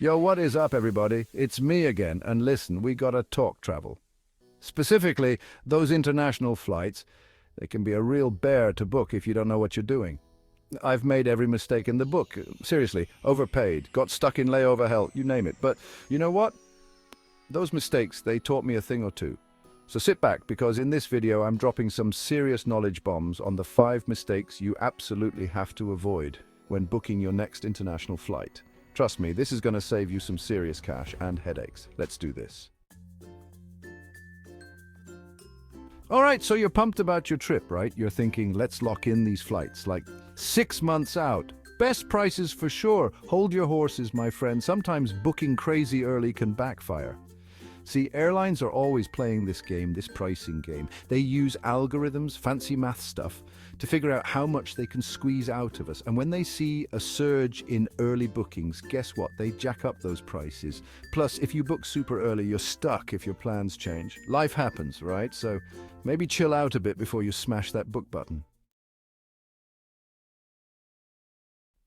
Yo, what is up, everybody? It's me again, and listen, we gotta talk travel. Specifically, those international flights, they can be a real bear to book if you don't know what you're doing. I've made every mistake in the book. Seriously, overpaid, got stuck in layover hell, you name it. But you know what? Those mistakes, they taught me a thing or two. So sit back, because in this video I'm dropping some serious knowledge bombs on the 5 mistakes you absolutely have to avoid when booking your next international flight. Trust me, this is going to save you some serious cash and headaches. Let's do this. All right, so you're pumped about your trip, right? You're thinking, let's lock in these flights, like 6 months out. Best prices for sure. Hold your horses, my friend. Sometimes booking crazy early can backfire. See, airlines are always playing this game, this pricing game. They use algorithms, fancy math stuff, to figure out how much they can squeeze out of us. And when they see a surge in early bookings, guess what? They jack up those prices. Plus, if you book super early, you're stuck if your plans change. Life happens, right? So maybe chill out a bit before you smash that book button.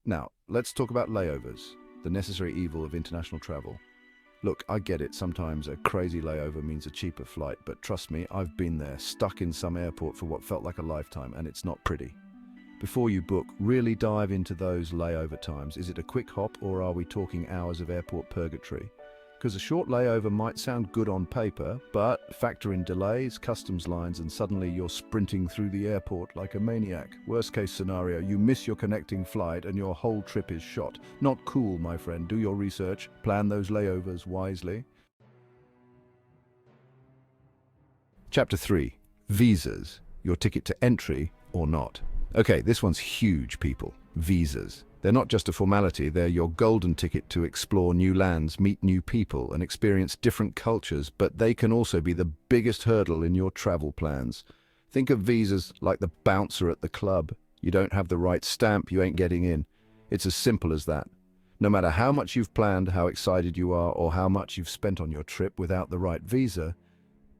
Now, let's talk about layovers, the necessary evil of international travel. Look, I get it, sometimes a crazy layover means a cheaper flight, but trust me, I've been there, stuck in some airport for what felt like a lifetime, and it's not pretty. Before you book, really dive into those layover times. Is it a quick hop, or are we talking hours of airport purgatory? Because a short layover might sound good on paper, but factor in delays, customs lines, and suddenly you're sprinting through the airport like a maniac. Worst case scenario, you miss your connecting flight and your whole trip is shot. Not cool, my friend. Do your research. Plan those layovers wisely. Chapter 3. Visas. Your ticket to entry or not. Okay, this one's huge, people. Visas. They're not just a formality, they're your golden ticket to explore new lands, meet new people, and experience different cultures, but they can also be the biggest hurdle in your travel plans. Think of visas like the bouncer at the club. You don't have the right stamp, you ain't getting in. It's as simple as that. No matter how much you've planned, how excited you are, or how much you've spent on your trip, without the right visa,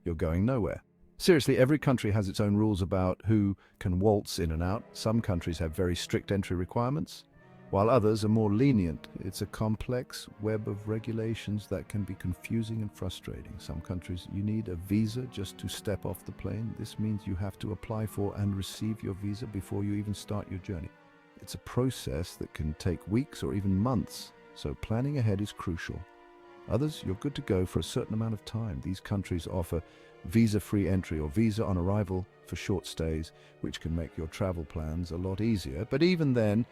you're going nowhere. Seriously, every country has its own rules about who can waltz in and out. Some countries have very strict entry requirements, while others are more lenient. It's a complex web of regulations that can be confusing and frustrating. Some countries, you need a visa just to step off the plane. This means you have to apply for and receive your visa before you even start your journey. It's a process that can take weeks or even months, so planning ahead is crucial. Others, you're good to go for a certain amount of time. These countries offer visa-free entry or visa on arrival for short stays, which can make your travel plans a lot easier. But even then,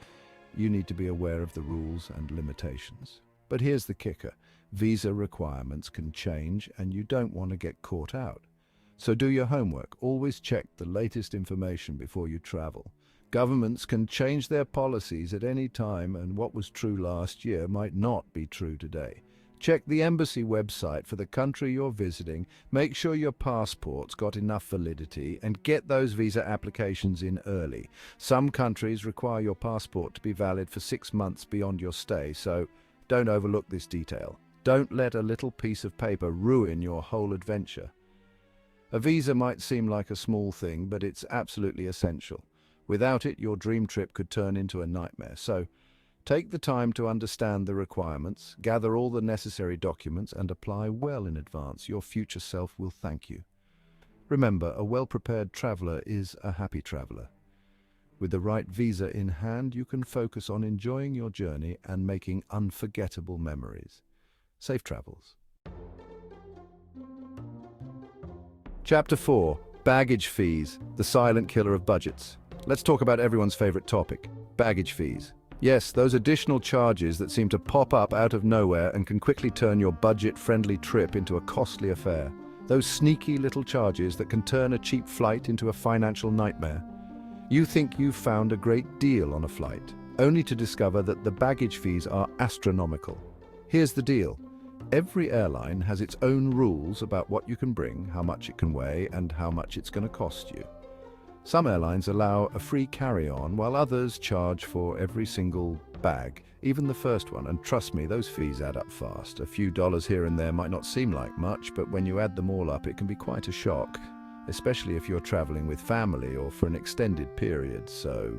you need to be aware of the rules and limitations. But here's the kicker. Visa requirements can change and you don't want to get caught out. So do your homework. Always check the latest information before you travel. Governments can change their policies at any time, and what was true last year might not be true today. Check the embassy website for the country you're visiting, make sure your passport's got enough validity, and get those visa applications in early. Some countries require your passport to be valid for 6 months beyond your stay, so don't overlook this detail. Don't let a little piece of paper ruin your whole adventure. A visa might seem like a small thing, but it's absolutely essential. Without it, your dream trip could turn into a nightmare. So take the time to understand the requirements, gather all the necessary documents, and apply well in advance. Your future self will thank you. Remember, a well-prepared traveler is a happy traveler. With the right visa in hand, you can focus on enjoying your journey and making unforgettable memories. Safe travels. Chapter 4. Baggage fees, the silent killer of budgets. Let's talk about everyone's favorite topic, baggage fees. Yes, those additional charges that seem to pop up out of nowhere and can quickly turn your budget-friendly trip into a costly affair. Those sneaky little charges that can turn a cheap flight into a financial nightmare. You think you've found a great deal on a flight, only to discover that the baggage fees are astronomical. Here's the deal. Every airline has its own rules about what you can bring, how much it can weigh, and how much it's going to cost you. Some airlines allow a free carry-on, while others charge for every single bag, even the first one. And trust me, those fees add up fast. A few dollars here and there might not seem like much, but when you add them all up, it can be quite a shock, especially if you're traveling with family or for an extended period. So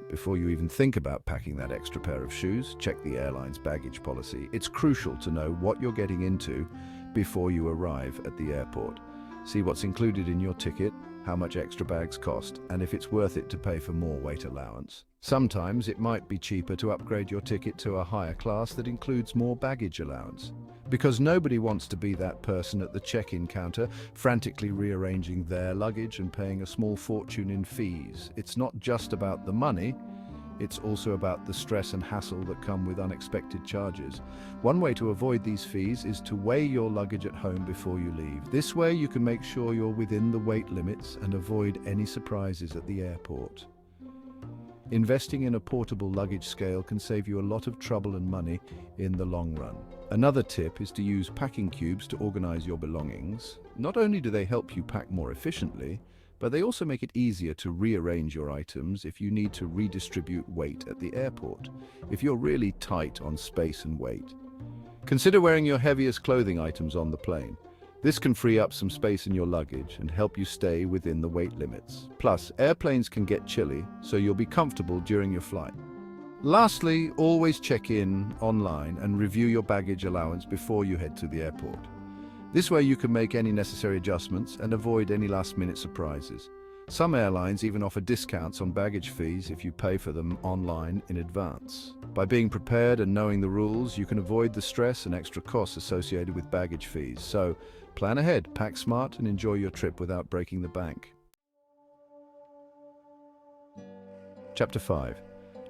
Before you even think about packing that extra pair of shoes, check the airline's baggage policy. It's crucial to know what you're getting into before you arrive at the airport. See what's included in your ticket, how much extra bags cost, and if it's worth it to pay for more weight allowance. Sometimes it might be cheaper to upgrade your ticket to a higher class that includes more baggage allowance. Because nobody wants to be that person at the check-in counter, frantically rearranging their luggage and paying a small fortune in fees. It's not just about the money, it's also about the stress and hassle that come with unexpected charges. One way to avoid these fees is to weigh your luggage at home before you leave. This way you can make sure you're within the weight limits and avoid any surprises at the airport. Investing in a portable luggage scale can save you a lot of trouble and money in the long run. Another tip is to use packing cubes to organize your belongings. Not only do they help you pack more efficiently, but they also make it easier to rearrange your items if you need to redistribute weight at the airport, if you're really tight on space and weight. Consider wearing your heaviest clothing items on the plane. This can free up some space in your luggage and help you stay within the weight limits. Plus, airplanes can get chilly, so you'll be comfortable during your flight. Lastly, always check in online and review your baggage allowance before you head to the airport. This way you can make any necessary adjustments and avoid any last-minute surprises. Some airlines even offer discounts on baggage fees if you pay for them online in advance. By being prepared and knowing the rules, you can avoid the stress and extra costs associated with baggage fees. So, plan ahead, pack smart, and enjoy your trip without breaking the bank. Chapter 5.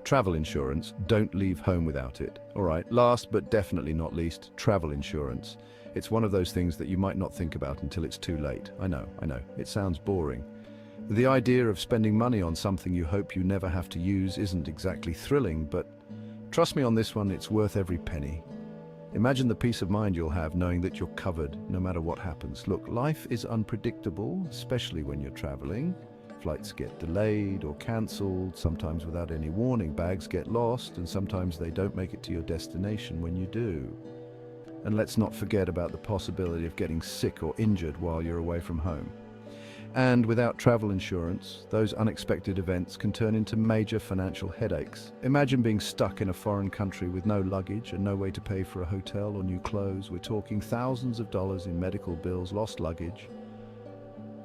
Travel insurance. Don't leave home without it. Alright, last but definitely not least, travel insurance. It's one of those things that you might not think about until it's too late. I know, it sounds boring. The idea of spending money on something you hope you never have to use isn't exactly thrilling, but trust me on this one, it's worth every penny. Imagine the peace of mind you'll have knowing that you're covered no matter what happens. Look, life is unpredictable, especially when you're traveling. Flights get delayed or cancelled, sometimes without any warning. Bags get lost, and sometimes they don't make it to your destination when you do. And let's not forget about the possibility of getting sick or injured while you're away from home. And without travel insurance, those unexpected events can turn into major financial headaches. Imagine being stuck in a foreign country with no luggage and no way to pay for a hotel or new clothes. We're talking thousands of dollars in medical bills, lost luggage,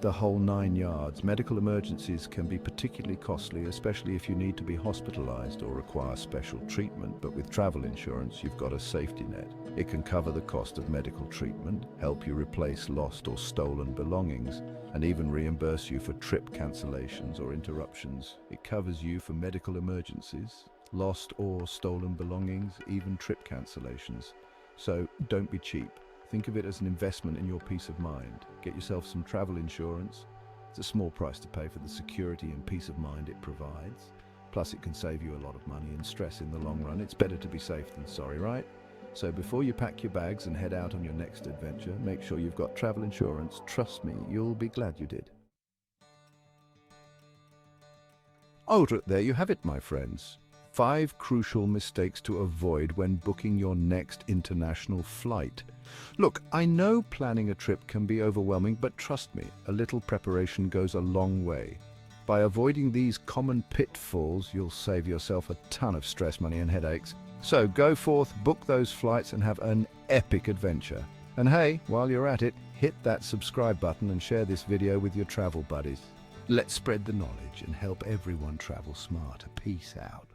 the whole 9 yards. Medical emergencies can be particularly costly, especially if you need to be hospitalized or require special treatment. But with travel insurance, you've got a safety net. It can cover the cost of medical treatment, help you replace lost or stolen belongings, and even reimburse you for trip cancellations or interruptions. It covers you for medical emergencies, lost or stolen belongings, even trip cancellations. So don't be cheap. Think of it as an investment in your peace of mind. Get yourself some travel insurance. It's a small price to pay for the security and peace of mind it provides. Plus, it can save you a lot of money and stress in the long run. It's better to be safe than sorry, right? So before you pack your bags and head out on your next adventure, make sure you've got travel insurance. Trust me, you'll be glad you did. Oh, there you have it, my friends. 5 crucial mistakes to avoid when booking your next international flight. Look, I know planning a trip can be overwhelming, but trust me, a little preparation goes a long way. By avoiding these common pitfalls, you'll save yourself a ton of stress, money, and headaches. So go forth, book those flights, and have an epic adventure. And hey, while you're at it, hit that subscribe button and share this video with your travel buddies. Let's spread the knowledge and help everyone travel smarter. Peace out.